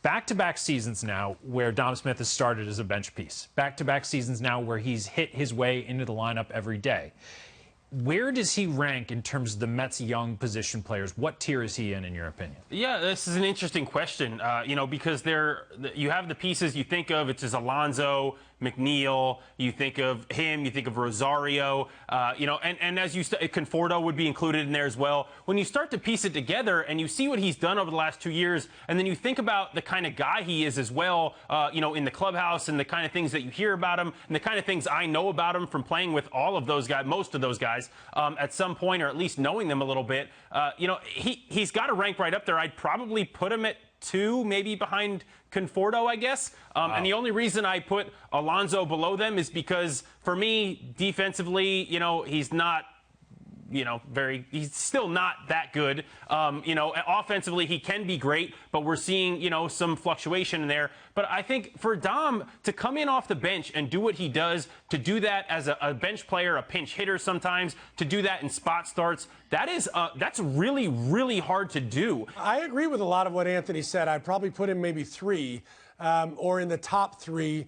back-to-back seasons now where Dom Smith has started as a bench piece. Back-to-back seasons now where he's hit his way into the lineup every day. Where does he rank in terms of the Mets' young position players? What tier is he in your opinion? Yeah, this is an interesting question, because you have the pieces you think of. It's Alonso, McNeil, you think of him, you think of Rosario, and as you Conforto would be included in there as well. When you start to piece it together and you see what he's done over the last 2 years, and then you think about the kind of guy he is as well, in the clubhouse and the kind of things that you hear about him and the kind of things I know about him from playing with all of those guys, most of those guys, at some point, or at least knowing them a little bit, he's got to rank right up there. I'd probably put him at 2, maybe behind Conforto, I guess. Wow. And the only reason I put Alonso below them is because, for me, defensively, he's not, he's still not that good. Offensively, he can be great, but we're seeing, some fluctuation in there. But I think for Dom to come in off the bench and do what he does, to do that as a bench player, a pinch hitter sometimes, to do that in spot starts, that's really, really hard to do. I agree with a lot of what Anthony said. I'd probably put him maybe 3 or in the top 3,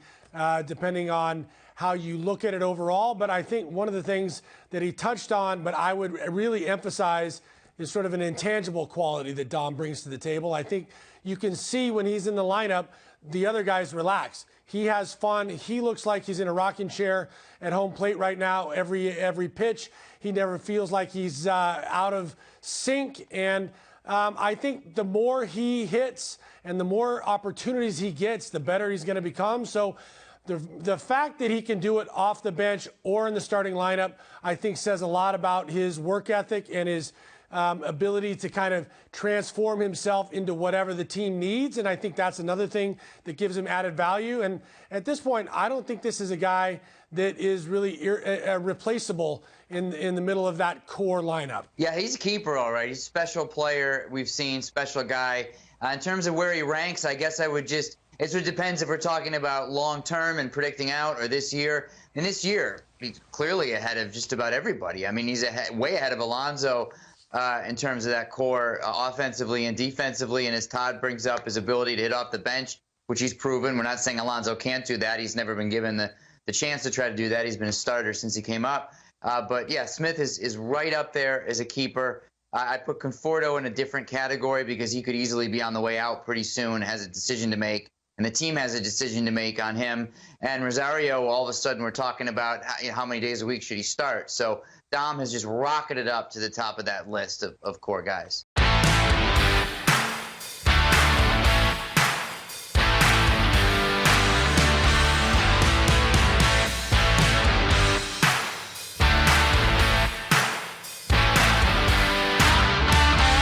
depending on how you look at it overall. But I think one of the things that he touched on, but I would really emphasize, is sort of an intangible quality that Dom brings to the table. I think you can see when he's in the lineup, the other guys relax. He has fun. He looks like he's in a rocking chair at home plate right now. Every pitch, he never feels like he's out of sync. And I think the more he hits and the more opportunities he gets, the better he's going to become. So the fact that he can do it off the bench or in the starting lineup, I think says a lot about his work ethic and his ability to kind of transform himself into whatever the team needs. And I think that's another thing that gives him added value. And at this point, I don't think this is a guy that is really replaceable in the middle of that core lineup. Yeah, he's a keeper, all right. He's a special player. We've seen special guy. In terms of where he ranks, I guess I would just, it depends if we're talking about long-term and predicting out, or this year. And this year, he's clearly ahead of just about everybody. I mean, he's way ahead of Alonso in terms of that core offensively and defensively. And as Todd brings up, his ability to hit off the bench, which he's proven. We're not saying Alonso can't do that. He's never been given the chance to try to do that. He's been a starter since he came up. But, yeah, Smith is right up there as a keeper. I put Conforto in a different category because he could easily be on the way out pretty soon, has a decision to make. And the team has a decision to make on him. And Rosario, all of a sudden, we're talking about how many days a week should he start. So Dom has just rocketed up to the top of that list of core guys.